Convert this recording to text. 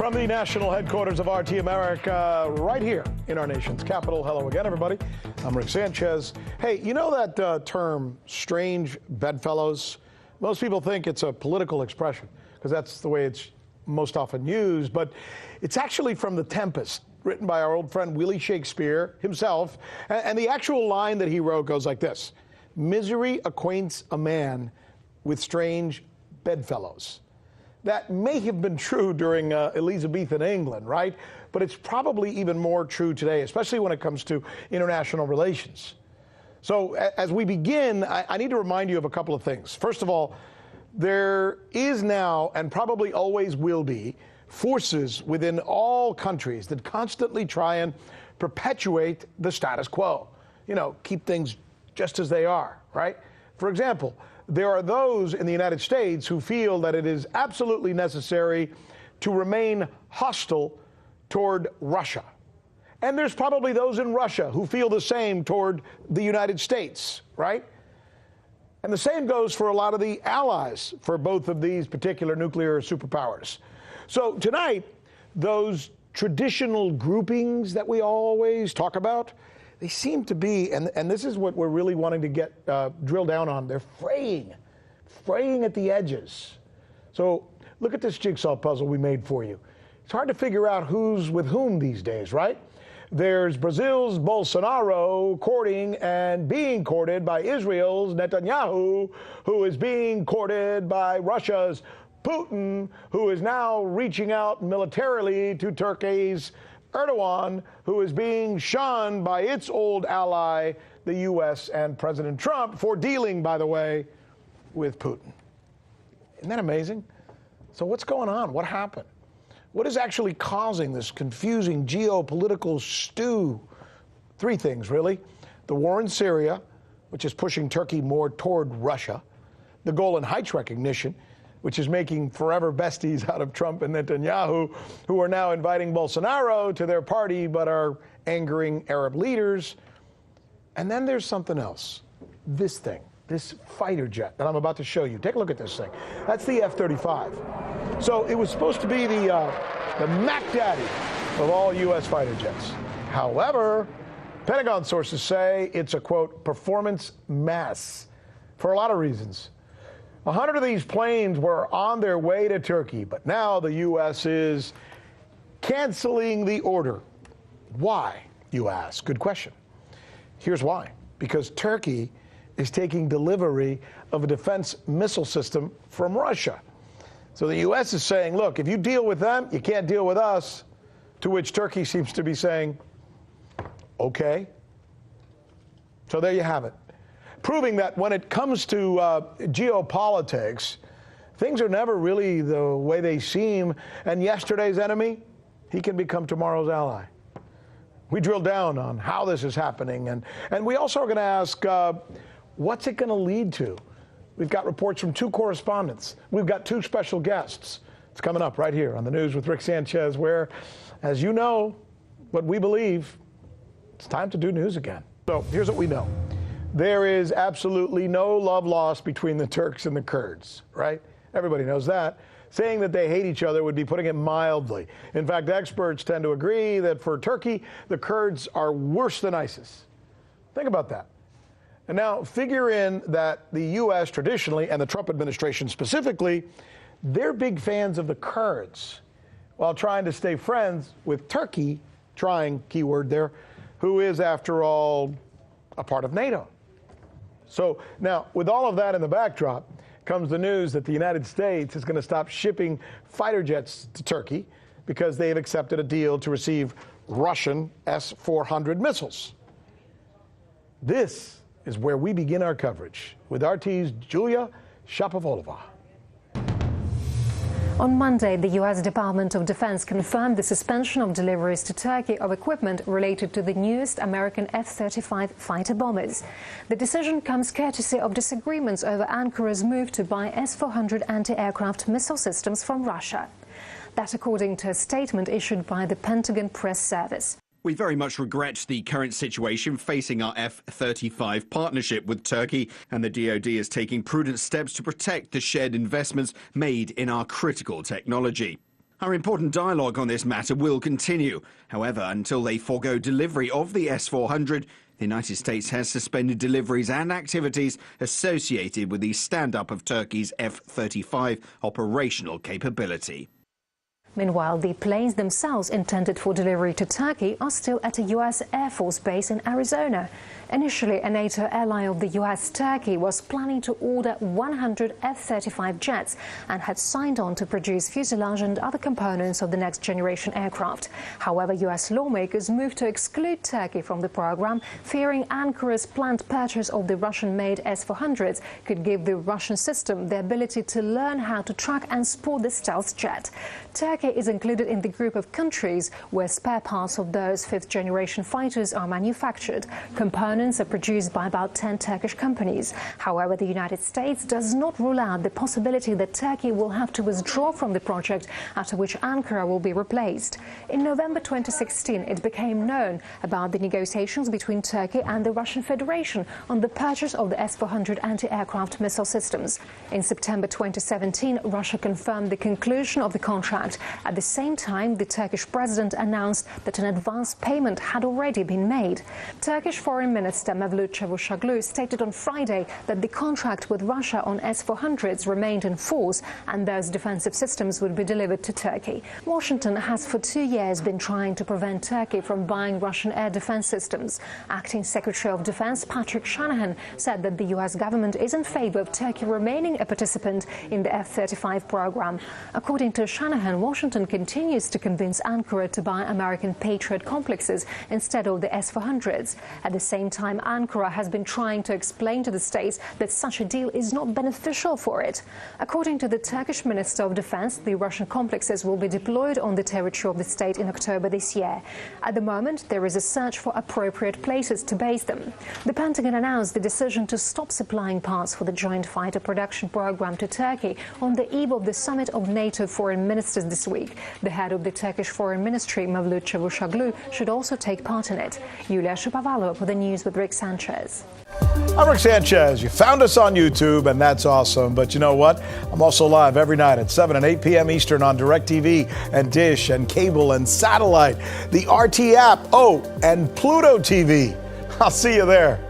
From the national headquarters of RT America, right here in our nation's capital. Hello again, everybody. I'm Rick Sanchez. Hey, you know that term, strange bedfellows? Most people think it's a political expression because that's the way it's most often used, but it's actually from The Tempest, written by our old friend Willie Shakespeare himself. And the actual line that he wrote goes like this: misery acquaints a man with strange bedfellows. That may have been true during Elizabethan England, right? But it's probably even more true today, especially when it comes to international relations. So as we begin, I need to remind you of a couple of things. First of all, there is now, and probably always will be, forces within all countries that constantly try and perpetuate the status quo. You know, keep things just as they are, right? For example, there are those in the United States who feel that it is absolutely necessary to remain hostile toward Russia. And there's probably those in Russia who feel the same toward the United States, right? And the same goes for a lot of the allies for both of these particular nuclear superpowers. So tonight, those traditional groupings that we always talk about, they seem to be, and this is what we're really wanting to get drill down on, they're fraying at the edges. So look at this jigsaw puzzle we made for you. It's hard to figure out who's with whom these days, right? There's Brazil's Bolsonaro courting and being courted by Israel's Netanyahu, who is being courted by Russia's Putin, who is now reaching out militarily to Turkey's Erdogan, who is being shunned by its old ally, the U.S. and President Trump, for dealing, by the way, with Putin. Isn't that amazing? So what's going on? What happened? What is actually causing this confusing geopolitical stew? Three things, really. The war in Syria, which is pushing Turkey more toward Russia. The Golan Heights recognition, which is making forever besties out of Trump and Netanyahu, who are now inviting Bolsonaro to their party but are angering Arab leaders. And then there's something else. This thing, this fighter jet that I'm about to show you. Take a look at this thing. That's the F-35. So it was supposed to be the Mac Daddy of all U.S. fighter jets. However, Pentagon sources say it's a, quote, performance mess for a lot of reasons. 100 of these planes were on their way to Turkey, but now the U.S. is canceling the order. Why, you ask? Good question. Here's why. Because Turkey is taking delivery of a defense missile system from Russia. So the U.S. is saying, look, if you deal with them, you can't deal with us, to which Turkey seems to be saying, okay. So there you have it. Proving that when it comes to geopolitics, things are never really the way they seem, and yesterday's enemy, he can become tomorrow's ally. We drill down on how this is happening, and we also are going to ask, what's it going to lead to? We've got reports from two correspondents. We've got two special guests. It's coming up right here on The News with Rick Sanchez, where, as you know, what we believe, it's time to do news again. So here's what we know. There is absolutely no love lost between the Turks and the Kurds, right? Everybody knows that. Saying that they hate each other would be putting it mildly. In fact, experts tend to agree that for Turkey, the Kurds are worse than ISIS. Think about that. And now figure in that the U.S. traditionally, and the Trump administration specifically, they're big fans of the Kurds, while trying to stay friends with Turkey, trying, keyword there, who is, after all, a part of NATO. So now, with all of that in the backdrop, comes the news that the United States is going to stop shipping fighter jets to Turkey because they have accepted a deal to receive Russian S-400 missiles. This is where we begin our coverage with RT's Yulia Shapovalova. On Monday, the U.S. Department of Defense confirmed the suspension of deliveries to Turkey of equipment related to the newest American F-35 fighter bombers. The decision comes courtesy of disagreements over Ankara's move to buy S-400 anti-aircraft missile systems from Russia. That according to a statement issued by the Pentagon Press Service. We very much regret the current situation facing our F-35 partnership with Turkey, and the DoD is taking prudent steps to protect the shared investments made in our critical technology. Our important dialogue on this matter will continue. However, until they forego delivery of the S-400, the United States has suspended deliveries and activities associated with the stand-up of Turkey's F-35 operational capability. Meanwhile, the planes themselves intended for delivery to Turkey are still at a U.S. Air Force base in Arizona. Initially, a NATO ally of the U.S., Turkey, was planning to order 100 F-35 jets and had signed on to produce fuselage and other components of the next-generation aircraft. However, U.S. lawmakers moved to exclude Turkey from the program, fearing Ankara's planned purchase of the Russian-made S-400s could give the Russian system the ability to learn how to track and spot the stealth jet. Turkey is included in the group of countries where spare parts of those fifth-generation fighters are manufactured. Components are produced by about 10 Turkish companies. However, the United States does not rule out the possibility that Turkey will have to withdraw from the project, after which Ankara will be replaced. In November 2016, it became known about the negotiations between Turkey and the Russian Federation on the purchase of the S-400 anti-aircraft missile systems. In September 2017, Russia confirmed the conclusion of the contract. At the same time, the Turkish president announced that an advance payment had already been made. Turkish Foreign Minister Mevlut Çavuşoğlu stated on Friday that the contract with Russia on S-400s remained in force and those defensive systems would be delivered to Turkey. Washington has for 2 years been trying to prevent Turkey from buying Russian air defense systems. Acting Secretary of Defense Patrick Shanahan said that the U.S. government is in favor of Turkey remaining a participant in the F-35 program. According to Shanahan, Washington continues to convince Ankara to buy American Patriot complexes instead of the S-400s. At the same time, Ankara has been trying to explain to the states that such a deal is not beneficial for it. According to the Turkish Minister of Defense, the Russian complexes will be deployed on the territory of the state in October this year. At the moment, there is a search for appropriate places to base them. The Pentagon announced the decision to stop supplying parts for the joint fighter production program to Turkey on the eve of the summit of NATO foreign ministers this week. The head of the Turkish Foreign Ministry, Mevlut Çavuşoğlu, should also take part in it. Yulia Shapovalova for the news with Rick Sanchez. I'm Rick Sanchez. You found us on YouTube, and that's awesome. But you know what? I'm also live every night at 7 and 8 p.m. Eastern on DirecTV and Dish and cable and satellite, the RT app, and Pluto TV. I'll see you there.